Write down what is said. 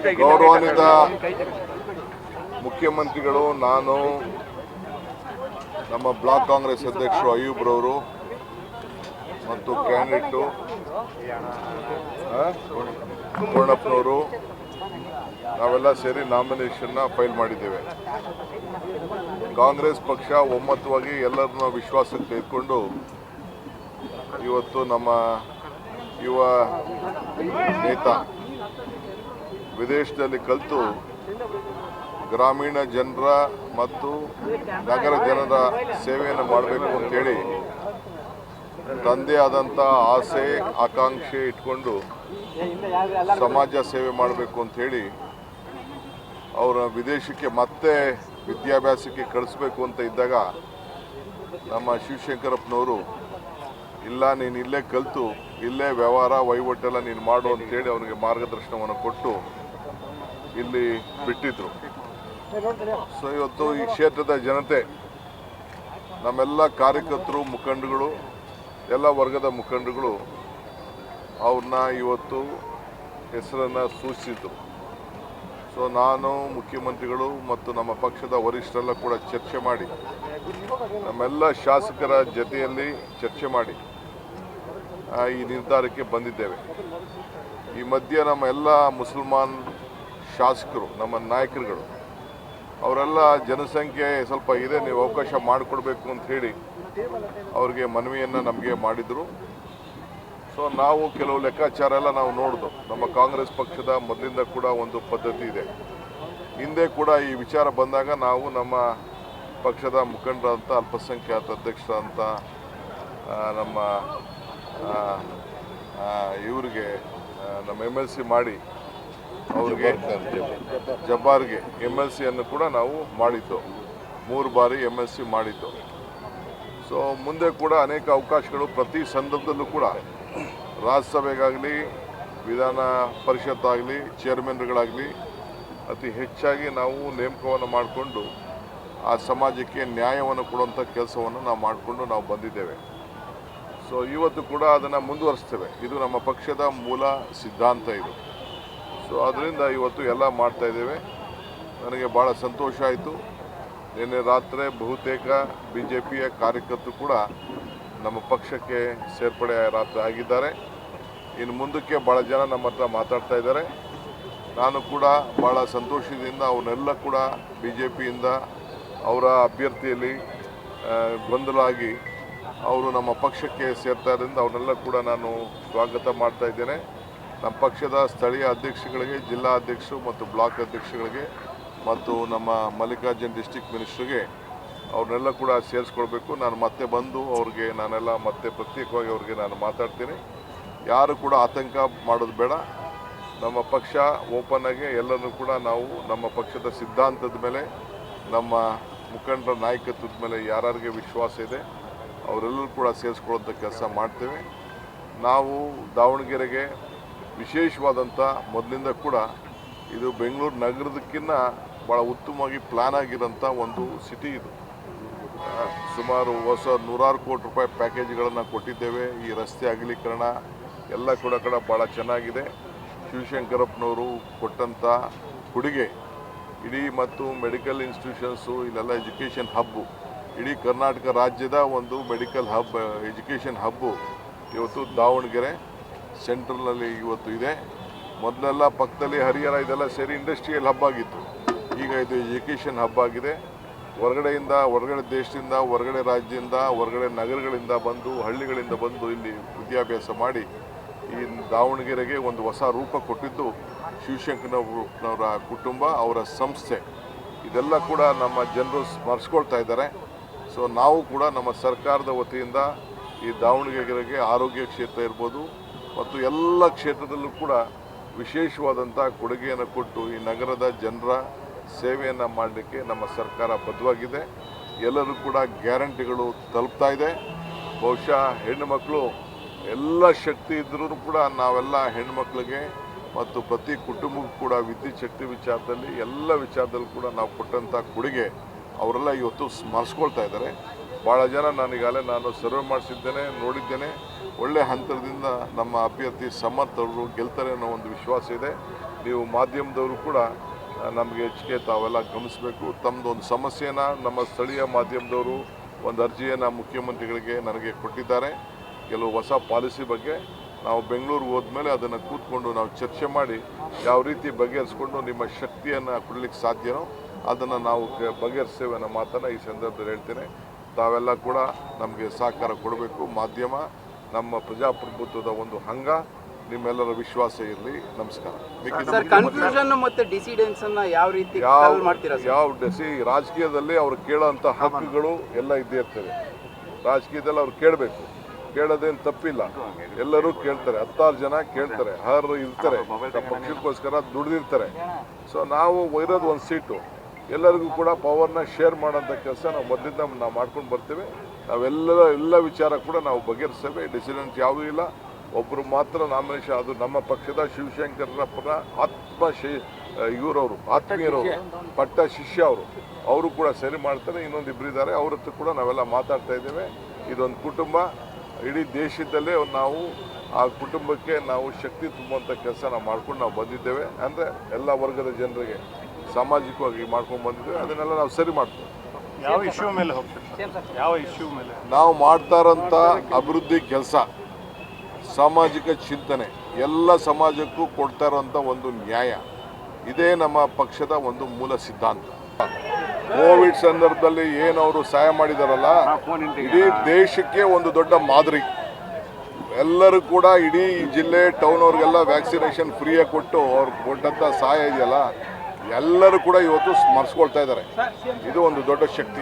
ಗೌರವಾನ್ವಿತ ಮುಖ್ಯಮಂತ್ರಿಗಳು, ನಾನು, ನಮ್ಮ ಬ್ಲಾಕ್ ಕಾಂಗ್ರೆಸ್ ಅಧ್ಯಕ್ಷರು ಅಯ್ಯೂಬ್ರವರು ಮತ್ತು ಕ್ಯಾಂಡಿಡೇಟು ಕೋಣಪ್ಪನವರು ನಾವೆಲ್ಲ ಸೇರಿ ನಾಮಿನೇಷನ್ನ ಫೈಲ್ ಮಾಡಿದ್ದೇವೆ. ಕಾಂಗ್ರೆಸ್ ಪಕ್ಷ ಒಮ್ಮತವಾಗಿ ಎಲ್ಲರನ್ನ ವಿಶ್ವಾಸಕ್ಕೆ ತೆಗೆದುಕೊಂಡು ಇವತ್ತು ನಮ್ಮ ಯುವ ನೇತಾ ವಿದೇಶದಲ್ಲಿ ಕಲಿತು ಗ್ರಾಮೀಣ ಜನರ ಮತ್ತು ನಗರ ಜನರ ಸೇವೆಯನ್ನು ಮಾಡಬೇಕು ಅಂತೇಳಿ ತಂದೆ ಆದಂಥ ಆಸೆ ಆಕಾಂಕ್ಷೆ ಇಟ್ಕೊಂಡು ಸಮಾಜ ಸೇವೆ ಮಾಡಬೇಕು ಅಂಥೇಳಿ ಅವರ ವಿದೇಶಕ್ಕೆ ಮತ್ತೆ ವಿದ್ಯಾಭ್ಯಾಸಕ್ಕೆ ಕಳಿಸ್ಬೇಕು ಅಂತ ಇದ್ದಾಗ ನಮ್ಮ ಶಿವಶಂಕರಪ್ಪನವರು ಇಲ್ಲ, ನೀನು ಇಲ್ಲೇ ಕಲಿತು ಇಲ್ಲೇ ವ್ಯವಹಾರ ವಹಿವಾಟೆಲ್ಲ ನೀನು ಮಾಡು ಅಂತೇಳಿ ಅವನಿಗೆ ಮಾರ್ಗದರ್ಶನವನ್ನು ಕೊಟ್ಟು ಇಲ್ಲಿ ಬಿಟ್ಟಿದ್ರು. ಸೊ ಇವತ್ತು ಈ ಕ್ಷೇತ್ರದ ಜನತೆ, ನಮ್ಮೆಲ್ಲ ಕಾರ್ಯಕರ್ತರು, ಮುಖಂಡಗಳು, ಎಲ್ಲ ವರ್ಗದ ಮುಖಂಡಗಳು ಅವ್ರನ್ನ ಇವತ್ತು ಹೆಸರನ್ನು ಸೂಚಿಸಿದ್ರು. ಸೊ ನಾನು, ಮುಖ್ಯಮಂತ್ರಿಗಳು ಮತ್ತು ನಮ್ಮ ಪಕ್ಷದ ವರಿಷ್ಠರೆಲ್ಲ ಕೂಡ ಚರ್ಚೆ ಮಾಡಿ, ನಮ್ಮೆಲ್ಲ ಶಾಸಕರ ಜೊತೆಯಲ್ಲಿ ಚರ್ಚೆ ಮಾಡಿ ಈ ನಿರ್ಧಾರಕ್ಕೆ ಬಂದಿದ್ದೇವೆ. ಈ ಮಧ್ಯೆ ನಮ್ಮ ಎಲ್ಲ ಮುಸಲ್ಮಾನ್ ಶಾಸಕರು, ನಮ್ಮ ನಾಯಕರುಗಳು, ಅವರೆಲ್ಲ ಜನಸಂಖ್ಯೆ ಸ್ವಲ್ಪ ಇದೆ, ನೀವು ಅವಕಾಶ ಮಾಡಿಕೊಡ್ಬೇಕು ಅಂತ ಹೇಳಿ ಅವ್ರಿಗೆ ಮನವಿಯನ್ನು ನಮಗೆ ಮಾಡಿದರು. ಸೊ ನಾವು ಕೆಲವು ಲೆಕ್ಕಾಚಾರ ಎಲ್ಲ ನಾವು ನೋಡಿದು. ನಮ್ಮ ಕಾಂಗ್ರೆಸ್ ಪಕ್ಷದ ಮೊದಲಿಂದ ಕೂಡ ಒಂದು ಪದ್ಧತಿ ಇದೆ. ಹಿಂದೆ ಕೂಡ ಈ ವಿಚಾರ ಬಂದಾಗ ನಾವು ನಮ್ಮ ಪಕ್ಷದ ಮುಖಂಡರಂತ, ಅಲ್ಪಸಂಖ್ಯಾತ ಅಧ್ಯಕ್ಷರಂತ ನಮ್ಮ ಇವರಿಗೆ ನಮ್ಮ MLC ಮಾಡಿ ಅವ್ರಿಗೆ ಜಬ್ಬಾರ್ಗೆ MLCಯನ್ನು ಕೂಡ ನಾವು ಮಾಡಿದ್ದು, 3 ಬಾರಿ MLC ಮಾಡಿದ್ದು. ಸೊ ಮುಂದೆ ಕೂಡ ಅನೇಕ ಅವಕಾಶಗಳು ಪ್ರತಿ ಸಂದರ್ಭದಲ್ಲೂ ಕೂಡ ರಾಜ್ಯಸಭೆಗಾಗಲಿ, ವಿಧಾನ ಪರಿಷತ್ ಆಗಲಿ, ಚೇರ್ಮನ್ಗಳಾಗಲಿ ಅತಿ ಹೆಚ್ಚಾಗಿ ನಾವು ನೇಮಕವನ್ನು ಮಾಡಿಕೊಂಡು ಆ ಸಮಾಜಕ್ಕೆ ನ್ಯಾಯವನ್ನು ಕೊಡುವಂಥ ಕೆಲಸವನ್ನು ನಾವು ಮಾಡಿಕೊಂಡು ನಾವು ಬಂದಿದ್ದೇವೆ. ಸೊ ಇವತ್ತು ಕೂಡ ಅದನ್ನು ಮುಂದುವರಿಸ್ತೇವೆ. ಇದು ನಮ್ಮ ಪಕ್ಷದ ಮೂಲ ಸಿದ್ಧಾಂತ ಇದು. ಸೊ ಅದರಿಂದ ಇವತ್ತು ಎಲ್ಲ ಮಾಡ್ತಾಯಿದ್ದೇವೆ. ನನಗೆ ಭಾಳ ಸಂತೋಷ ಆಯಿತು. ನಿನ್ನೆ ರಾತ್ರಿ ಬಹುತೇಕ BJPಯ ಕಾರ್ಯಕರ್ತರು ಕೂಡ ನಮ್ಮ ಪಕ್ಷಕ್ಕೆ ಸೇರ್ಪಡೆ ರಾತ್ರಿ ಆಗಿದ್ದಾರೆ. ಇನ್ನು ಮುಂದಕ್ಕೆ ಭಾಳ ಜನ ನಮ್ಮ ಹತ್ರ ಮಾತಾಡ್ತಾ ಇದ್ದಾರೆ. ನಾನು ಕೂಡ ಭಾಳ ಸಂತೋಷದಿಂದ ಅವನ್ನೆಲ್ಲ ಕೂಡ BJPಯಿಂದ ಅವರ ಅಭ್ಯರ್ಥಿಯಲ್ಲಿ ಗೊಂದಲ ಆಗಿ ಅವರು ನಮ್ಮ ಪಕ್ಷಕ್ಕೆ ಸೇರ್ತಾ ಇರೋದ್ರಿಂದ ಅವನ್ನೆಲ್ಲ ಕೂಡ ನಾನು ಸ್ವಾಗತ ಮಾಡ್ತಾ ಇದ್ದೇನೆ. ನಮ್ಮ ಪಕ್ಷದ ಸ್ಥಳೀಯ ಅಧ್ಯಕ್ಷಗಳಿಗೆ, ಜಿಲ್ಲಾ ಅಧ್ಯಕ್ಷರು ಮತ್ತು ಬ್ಲಾಕ್ ಅಧ್ಯಕ್ಷಗಳಿಗೆ ಮತ್ತು ನಮ್ಮ ಮಲ್ಲಿಕಾರ್ಜುನ್ ಡಿಸ್ಟ್ರಿಕ್ಟ್ ಮಿನಿಸ್ಟ್ರಿಗೆ ಅವ್ರನ್ನೆಲ್ಲ ಕೂಡ ಸೇರಿಸ್ಕೊಳ್ಬೇಕು. ನಾನು ಮತ್ತೆ ಬಂದು ಅವ್ರಿಗೆ ನಾನೆಲ್ಲ ಮತ್ತೆ ಪ್ರತ್ಯೇಕವಾಗಿ ಅವ್ರಿಗೆ ನಾನು ಮಾತಾಡ್ತೀನಿ. ಯಾರು ಕೂಡ ಆತಂಕ ಮಾಡೋದು ಬೇಡ. ನಮ್ಮ ಪಕ್ಷ ಓಪನ್ ಆಗಿ ಎಲ್ಲರೂ ಕೂಡ ನಾವು ನಮ್ಮ ಪಕ್ಷದ ಸಿದ್ಧಾಂತದ ಮೇಲೆ, ನಮ್ಮ ಮುಖಂಡರ ನಾಯಕತ್ವದ ಮೇಲೆ ಯಾರಿಗೆ ವಿಶ್ವಾಸ ಇದೆ ಅವರೆಲ್ಲರೂ ಕೂಡ ಸೇರಿಸ್ಕೊಳ್ಳೋಂಥ ಕೆಲಸ ಮಾಡ್ತೇವೆ. ನಾವು ದಾವಣಗೆರೆಗೆ ವಿಶೇಷವಾದಂಥ ಮೊದಲಿಂದ ಕೂಡ ಇದು ಬೆಂಗಳೂರು ನಗರದಕ್ಕಿಂತ ಭಾಳ ಉತ್ತಮವಾಗಿ ಪ್ಲ್ಯಾನ್ ಆಗಿರೋಂಥ ಒಂದು ಸಿಟಿ ಇದು. ಸುಮಾರು ಹೊಸ 100 ಕೋಟಿ ರೂಪಾಯಿ ಪ್ಯಾಕೇಜ್ಗಳನ್ನು ಕೊಟ್ಟಿದ್ದೇವೆ. ಈ ರಸ್ತೆ ಅಗಲೀಕರಣ ಎಲ್ಲ ಕೂಡ ಭಾಳ ಚೆನ್ನಾಗಿದೆ. ಶಿವಶಂಕರಪ್ಪನವರು ಕೊಟ್ಟಂಥ ಕೊಡುಗೆ ಇಡೀ ಮತ್ತು ಮೆಡಿಕಲ್ ಇನ್ಸ್ಟಿಟ್ಯೂಷನ್ಸು, ಇಲ್ಲೆಲ್ಲ ಎಜುಕೇಷನ್ ಹಬ್ಬು, ಇಡೀ ಕರ್ನಾಟಕ ರಾಜ್ಯದ ಒಂದು ಮೆಡಿಕಲ್ ಹಬ್, ಎಜುಕೇಷನ್ ಹಬ್ಬು ಇವತ್ತು ದಾವಣಗೆರೆ ಸೆಂಟ್ರಲ್ನಲ್ಲಿ ಇವತ್ತು ಇದೆ. ಮೊದಲೆಲ್ಲ ಪಕ್ಕದಲ್ಲಿ ಹರಿಹರ ಇದೆಲ್ಲ ಸೇರಿ ಇಂಡಸ್ಟ್ರಿಯಲ್ ಹಬ್ ಆಗಿತ್ತು. ಈಗ ಇದು ಎಜುಕೇಷನ್ ಹಬ್ ಆಗಿದೆ. ಹೊರಗಡೆಯಿಂದ, ಹೊರಗಡೆ ದೇಶದಿಂದ, ಹೊರಗಡೆ ರಾಜ್ಯದಿಂದ, ಹೊರಗಡೆ ನಗರಗಳಿಂದ ಬಂದು, ಹಳ್ಳಿಗಳಿಂದ ಬಂದು ಇಲ್ಲಿ ವಿದ್ಯಾಭ್ಯಾಸ ಮಾಡಿ ಈ ದಾವಣಗೆರೆಗೆ ಒಂದು ಹೊಸ ರೂಪ ಕೊಟ್ಟಿದ್ದು ಶಿವಶಂಕರಪ್ಪನವರ ಕುಟುಂಬ, ಅವರ ಸಂಸ್ಥೆ. ಇದೆಲ್ಲ ಕೂಡ ನಮ್ಮ ಜನರು ಸ್ಮರಿಸ್ಕೊಳ್ತಾ ಇದ್ದಾರೆ. ಸೊ ನಾವು ಕೂಡ ನಮ್ಮ ಸರ್ಕಾರದ ವತಿಯಿಂದ ಈ ದಾವಣಗೆರೆಗೆ ಆರೋಗ್ಯ ಕ್ಷೇತ್ರ ಇರ್ಬೋದು ಮತ್ತು ಎಲ್ಲ ಕ್ಷೇತ್ರದಲ್ಲೂ ಕೂಡ ವಿಶೇಷವಾದಂಥ ಕೊಡುಗೆಯನ್ನು ಕೊಟ್ಟು ಈ ನಗರದ ಜನರ ಸೇವೆಯನ್ನು ಮಾಡಲಿಕ್ಕೆ ನಮ್ಮ ಸರ್ಕಾರ ಬದ್ಧವಾಗಿದೆ. ಎಲ್ಲರೂ ಕೂಡ ಗ್ಯಾರಂಟಿಗಳು ತಲುಪ್ತಾ ಇದೆ. ಬಹುಶಃ ಹೆಣ್ಣು ಮಕ್ಕಳು ಎಲ್ಲ ಶಕ್ತಿ ಇದ್ರೂ ಕೂಡ ನಾವೆಲ್ಲ ಹೆಣ್ಮಕ್ಳಿಗೆ ಮತ್ತು ಪ್ರತಿ ಕುಟುಂಬಕ್ಕೂ ಕೂಡ ವಿದ್ಯುತ್ ಶಕ್ತಿ ವಿಚಾರದಲ್ಲಿ, ಎಲ್ಲ ವಿಚಾರದಲ್ಲೂ ಕೂಡ ನಾವು ಕೊಟ್ಟಂಥ ಕೊಡುಗೆ ಅವರೆಲ್ಲ ಇವತ್ತು ಸ್ಮರಿಸ್ಕೊಳ್ತಾ ಇದ್ದಾರೆ. ಭಾಳ ಜನ ನಾನು ಸರ್ವೆ ಮಾಡಿಸಿದ್ದೇನೆ, ನೋಡಿದ್ದೇನೆ. ಒಳ್ಳೆ ಹಂತದಿಂದ ನಮ್ಮ ಅಭ್ಯರ್ಥಿ ಸಮರ್ಥ್ ಅವರು ಗೆಲ್ತಾರೆ ಅನ್ನೋ ಒಂದು ವಿಶ್ವಾಸ ಇದೆ. ನೀವು ಮಾಧ್ಯಮದವರು ಕೂಡ ನಮಗೆ ಹೆಚ್ಚಿಗೆ ತಾವೆಲ್ಲ ಗಮನಿಸಬೇಕು. ತಮ್ಮದೊಂದು ಸಮಸ್ಯೆನ ನಮ್ಮ ಸ್ಥಳೀಯ ಮಾಧ್ಯಮದವರು ಒಂದು ಅರ್ಜಿಯನ್ನು ಮುಖ್ಯಮಂತ್ರಿಗಳಿಗೆ ನನಗೆ ಕೊಟ್ಟಿದ್ದಾರೆ. ಕೆಲವು ಹೊಸ ಪಾಲಿಸಿ ಬಗ್ಗೆ ನಾವು ಬೆಂಗಳೂರಿಗೆ ಹೋದ್ಮೇಲೆ ಅದನ್ನು ಕೂತ್ಕೊಂಡು ನಾವು ಚರ್ಚೆ ಮಾಡಿ ಯಾವ ರೀತಿ ಬಗೆಹರಿಸ್ಕೊಂಡು ನಿಮ್ಮ ಶಕ್ತಿಯನ್ನು ಕೊಡಲಿಕ್ಕೆ ಸಾಧ್ಯನೋ ಅದನ್ನು ನಾವು ಬಗೆಹರಿಸ್ತೇವೆ ಅನ್ನೋ ಮಾತನ್ನು ಈ ಸಂದರ್ಭದಲ್ಲಿ ಹೇಳ್ತೇನೆ. ತಾವೆಲ್ಲ ಕೂಡ ನಮಗೆ ಸಹಕಾರ ಕೊಡಬೇಕು. ಮಾಧ್ಯಮ ನಮ್ಮ ಪ್ರಜಾಪ್ರಭುತ್ವದ ಒಂದು ಅಂಗ. ನಿಮ್ಮೆಲ್ಲರ ವಿಶ್ವಾಸ ಇರಲಿ. ನಮಸ್ಕಾರ. ಯಾವ ರಾಜಕೀಯದಲ್ಲಿ ಅವ್ರು ಕೇಳೋಂಥ ಹಕ್ಕುಗಳು ಎಲ್ಲ ಇದ್ದೇ ಇರ್ತವೆ. ರಾಜಕೀಯದಲ್ಲಿ ಅವ್ರು ಕೇಳಬೇಕು, ಕೇಳೋದೇನು ತಪ್ಪಿಲ್ಲ. ಎಲ್ಲರೂ ಕೇಳ್ತಾರೆ, 16 ಜನ ಕೇಳ್ತಾರೆ, ಅರ್ಹರು ಇರ್ತಾರೆ, ಪಕ್ಷಕ್ಕೋಸ್ಕರ ದುಡಿದಿರ್ತಾರೆ. ಸೊ ನಾವು ಇರೋದು ಒಂದು ಸೀಟು, ಎಲ್ಲರಿಗೂ ಕೂಡ ಪವರ್ನ ಶೇರ್ ಮಾಡೋಂಥ ಕೆಲಸ ನಾವು ಮೊದಲಿಂದ ನಾವು ಮಾಡ್ಕೊಂಡು ಬರ್ತೇವೆ. ಎಲ್ಲ ವಿಚಾರ ಕೂಡ ನಾವು ಬಗೆಹರಿಸ್ತೇವೆ. ಡಿಸಿಡೆಂಟ್ ಯಾವುದೂ ಇಲ್ಲ. ಒಬ್ಬರು ಮಾತ್ರ ನಾಮಿನೇಷನ್, ಅದು ನಮ್ಮ ಪಕ್ಷದ ಶಿವಶಂಕರಪ್ಪನ ಇವರವರು ಆತ್ಮೀಯರವರು, ಪಟ್ಟ ಶಿಷ್ಯ ಅವರು ಕೂಡ ಸರಿ ಮಾಡ್ತಾರೆ. ಇನ್ನೊಂದು ಇಬ್ಬರಿದ್ದಾರೆ, ಅವ್ರ ಹತ್ರ ಕೂಡ ನಾವೆಲ್ಲ ಮಾತಾಡ್ತಾ ಇದ್ದೇವೆ. ಇದೊಂದು ಕುಟುಂಬ, ಇಡೀ ದೇಶದಲ್ಲೇ ನಾವು ಆ ಕುಟುಂಬಕ್ಕೆ ನಾವು ಶಕ್ತಿ ತುಂಬುವಂಥ ಕೆಲಸ ನಾವು ಮಾಡ್ಕೊಂಡು ನಾವು ಬಂದಿದ್ದೇವೆ. ಅಂದರೆ ಎಲ್ಲ ವರ್ಗದ ಜನರಿಗೆ ಸಾಮಾಜಿಕವಾಗಿ ಮಾಡ್ಕೊಂಡು ಬಂದಿದ್ದೇವೆ. ಅದನ್ನೆಲ್ಲ ನಾವು ಸರಿ ಮಾಡ್ತೇವೆ. ಯಾವ ಇಶ್ಯೂ ಮೇಲೆ ಹೋಗ್ತೀವಿ? ಯಾವ ಇಶ್ಯೂ ಮೇಲೆ ನಾವು ಮಾಡ್ತಾ ಇರೋಂಥ ಅಭಿವೃದ್ಧಿ ಕೆಲಸ, ಸಾಮಾಜಿಕ ಚಿಂತನೆ, ಎಲ್ಲ ಸಮಾಜಕ್ಕೂ ಕೊಡ್ತಾ ಇರೋಂಥ ಒಂದು ನ್ಯಾಯ, ಇದೇ ನಮ್ಮ ಪಕ್ಷದ ಒಂದು ಮೂಲ ಸಿದ್ಧಾಂತ. ಕೋವಿಡ್ ಸಂದರ್ಭದಲ್ಲಿ ಏನವರು ಸಹಾಯ ಮಾಡಿದಾರಲ್ಲ, ಇಡೀ ದೇಶಕ್ಕೆ ಒಂದು ದೊಡ್ಡ ಮಾದರಿ. ಎಲ್ಲರೂ ಕೂಡ ಇಡೀ ಜಿಲ್ಲೆ ಟೌನ್ ಅವ್ರಿಗೆಲ್ಲ ವ್ಯಾಕ್ಸಿನೇಷನ್ ಫ್ರೀಯಾಗಿ ಕೊಟ್ಟು ಅವ್ರಿಗೆ ಕೊಟ್ಟಂಥ ಸಹಾಯ ಇದೆಯಲ್ಲ, ಎಲ್ಲರೂ ಕೂಡ ಇವತ್ತು ಸ್ಮರಿಸ್ಕೊಳ್ತಾ ಇದ್ದಾರೆ. ಇದು ಒಂದು ದೊಡ್ಡ ಶಕ್ತಿ.